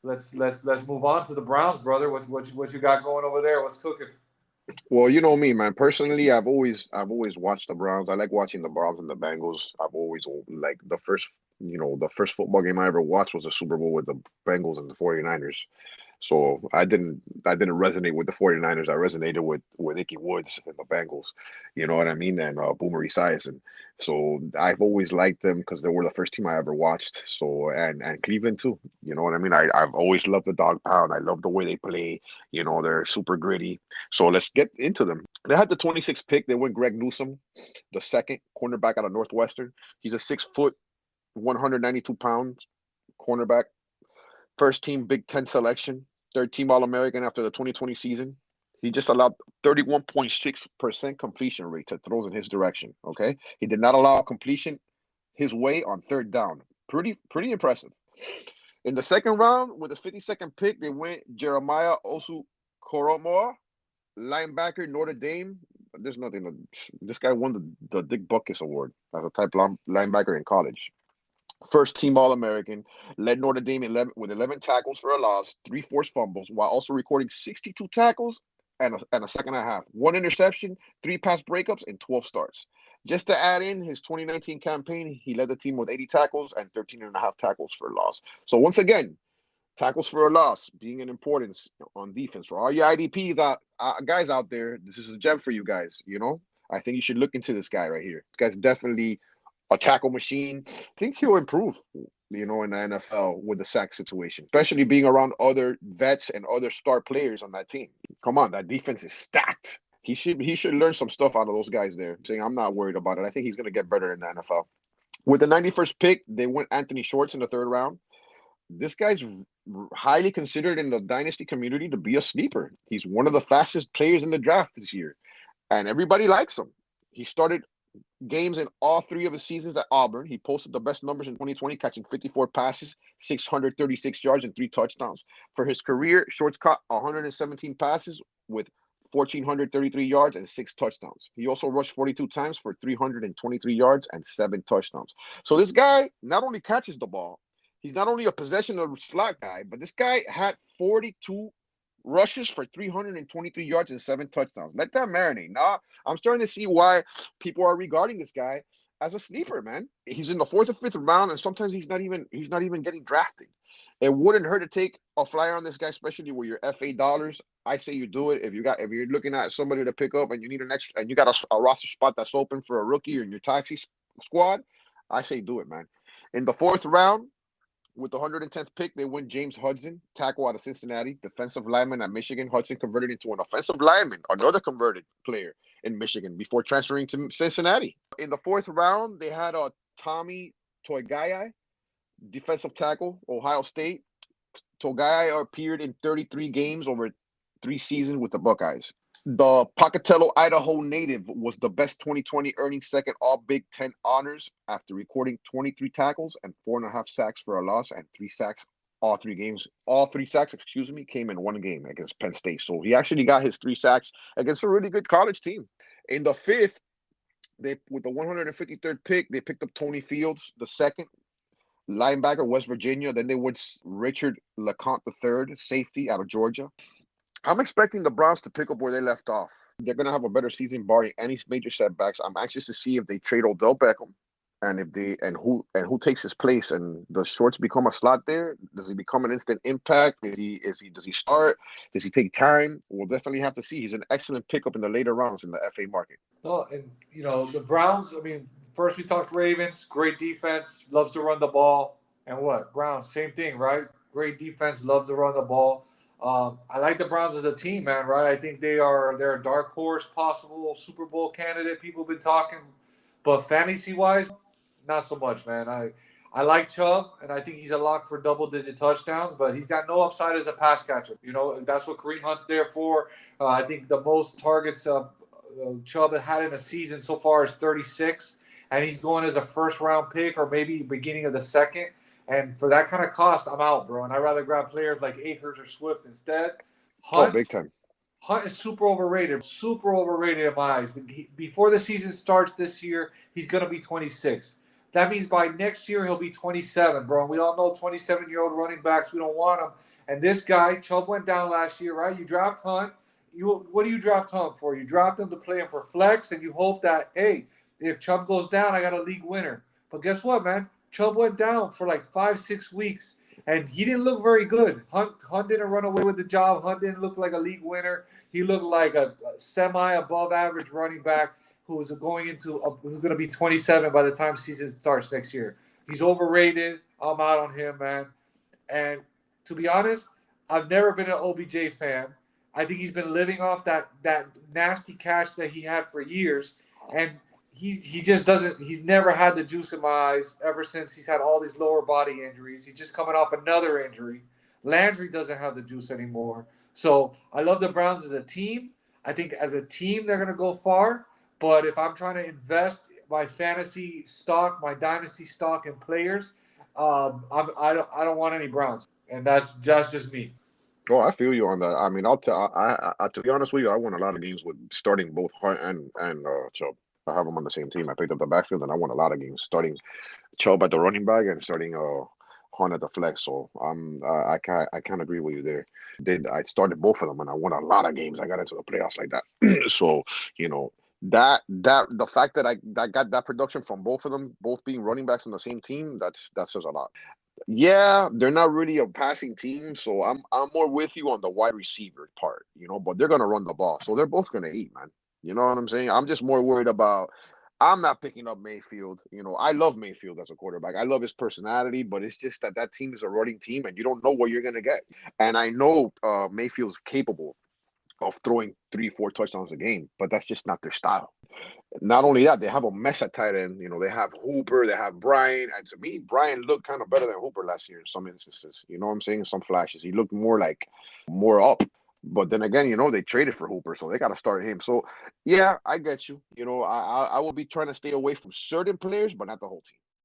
let's move on to the Browns, brother. What you got going over there? What's cooking? Well, you know me, man. Personally, I've always watched the Browns. I like watching the Browns and the Bengals. I've always like the first football game I ever watched was a Super Bowl with the Bengals and the 49ers. So I didn't resonate with the 49ers. I resonated with Ickey Woods and the Bengals. You know what I mean? And Boomer Esiason. So I've always liked them because they were the first team I ever watched. So and Cleveland too. You know what I mean? I've always loved the dog pound. I love the way they play. You know, they're super gritty. So let's get into them. They had the 26th pick. They went Greg Newsome, the second cornerback out of Northwestern. He's a 6 foot, 192 pounds cornerback. First team Big Ten selection, third team All American after the 2020 season. He just allowed 31.6% completion rate to throws in his direction. Okay. He did not allow completion his way on third down. Pretty impressive. In the second round, with his 52nd pick, they went Jeremiah Osu Koromoa, linebacker, Notre Dame. There's nothing this guy won the Dick Butkus Award as a type linebacker in college. First team All American, led Notre Dame with 11 tackles for a loss, three forced fumbles, while also recording 62 tackles and a second and a half, one interception, three pass breakups, and 12 starts. Just to add in his 2019 campaign, he led the team with 80 tackles and 13 and a half tackles for a loss. So once again, tackles for a loss being an importance on defense for all your IDPs guys out there. This is a gem for you guys. You know, I think you should look into this guy right here. This guy's definitely a tackle machine. I think he'll improve, you know, in the NFL with the sack situation, especially being around other vets and other star players on that team. Come on, that defense is stacked. He should learn some stuff out of those guys there. Saying I'm not worried about it. I think he's going to get better in the NFL. With the 91st pick, they went Anthony Schwartz in the third round. This guy's highly considered in the dynasty community to be a sleeper. He's one of the fastest players in the draft this year, and everybody likes him. He started games in all three of his seasons at Auburn. He posted the best numbers in 2020, catching 54 passes, 636 yards, and three touchdowns. For his career, Shorts caught 117 passes with 1,433 yards and six touchdowns. He also rushed 42 times for 323 yards and seven touchdowns. So this guy not only catches the ball, he's not only a possession of slot guy, but this guy had 42 rushes for 323 yards and seven touchdowns. Let that marinate. Now I'm starting to see why people are regarding this guy as a sleeper, man. He's in the fourth or fifth round, and sometimes he's not even getting drafted. It wouldn't hurt to take a flyer on this guy, especially with your FA dollars. I say you do it if you're looking at somebody to pick up and you need an extra and you got a roster spot that's open for a rookie or in your taxi squad. I say do it, man. In the fourth round, with the 110th pick, they went James Hudson, tackle out of Cincinnati, defensive lineman at Michigan. Hudson converted into an offensive lineman, another converted player in Michigan before transferring to Cincinnati. In the fourth round, they had Tommy Togiai, defensive tackle, Ohio State. Togiai appeared in 33 games over 3 seasons with the Buckeyes. The Pocatello, Idaho native was the best 2020, earning second all Big Ten honors after recording 23 tackles and 4.5 sacks for a loss and three sacks all three games. All three sacks, came in one game against Penn State. So he actually got his three sacks against a really good college team. In the fifth, with the 153rd pick, they picked up Tony Fields, the second linebacker, West Virginia. Then they went Richard LeCounte III, safety out of Georgia. I'm expecting the Browns to pick up where they left off. They're going to have a better season barring any major setbacks. I'm anxious to see if they trade Odell Beckham and if they and who takes his place, and does Shorts become a slot there? Does he become an instant impact? Does he start? Does he take time? We'll definitely have to see. He's an excellent pickup in the later rounds in the FA market. No, and the Browns. I mean, first we talked Ravens, great defense, loves to run the ball, and what Browns, same thing, right? Great defense, loves to run the ball. I like the Browns as a team, man. Right? I think they're a dark horse, possible Super Bowl candidate. People have been talking, but fantasy wise, not so much, man. I like Chubb, and I think he's a lock for double-digit touchdowns, but he's got no upside as a pass catcher. That's what Kareem Hunt's there for. I think the most targets Chubb had in a season so far is 36, and he's going as a first-round pick or maybe beginning of the second. And for that kind of cost, I'm out, bro. And I'd rather grab players like Akers or Swift instead. Oh, Hunt big time. Hunt is super overrated in my eyes. Before the season starts this year, he's going to be 26. That means by next year he'll be 27, bro. And we all know 27-year-old running backs, we don't want them. And this guy, Chubb went down last year, right? You draft Hunt. What do you draft Hunt for? You draft him to play him for flex, and you hope that, hey, if Chubb goes down, I got a league winner. But guess what, man? Chubb went down for like 5, 6 weeks, and he didn't look very good. Hunt didn't run away with the job. Hunt didn't look like a league winner. He looked like a semi above average running back who's who's going to be 27 by the time season starts next year. He's overrated. I'm out on him, man. And to be honest, I've never been an OBJ fan. I think he's been living off that nasty catch that he had for years, and he just doesn't. He's never had the juice in my eyes ever since he's had all these lower body injuries. He's just coming off another injury. Landry doesn't have the juice anymore. So I love the Browns as a team. I think as a team they're going to go far. But if I'm trying to invest my fantasy stock, my dynasty stock in players, I don't want any Browns, and that's just me. Oh, I feel you on that. I mean, I'll tell. To be honest with you, I won a lot of games with starting both Hunt and Chubb. I have them on the same team. I picked up the backfield, and I won a lot of games starting Chubb at the running back and starting Hunt at the flex. So I can't agree with you there. I started both of them, and I won a lot of games. I got into the playoffs like that. So you know that the fact that I got that production from both of them, both being running backs on the same team, that says a lot. Yeah, they're not really a passing team, so I'm more with you on the wide receiver part, but they're gonna run the ball, so they're both gonna eat, man. You know what I'm saying? I'm just more worried about. I'm not picking up Mayfield. I love Mayfield as a quarterback. I love his personality, but it's just that team is a running team, and you don't know what you're gonna get. And I know Mayfield's capable of throwing 3, 4 touchdowns a game, but that's just not their style. Not only that, they have a mess at tight end. They have Hooper, they have Brian. And to me, Brian looked kind of better than Hooper last year in some instances. You know what I'm saying? Some flashes. He looked more up. But then again, they traded for Hooper, so they got to start him. So, yeah, I get you. I will be trying to stay away from certain players, but not the whole team.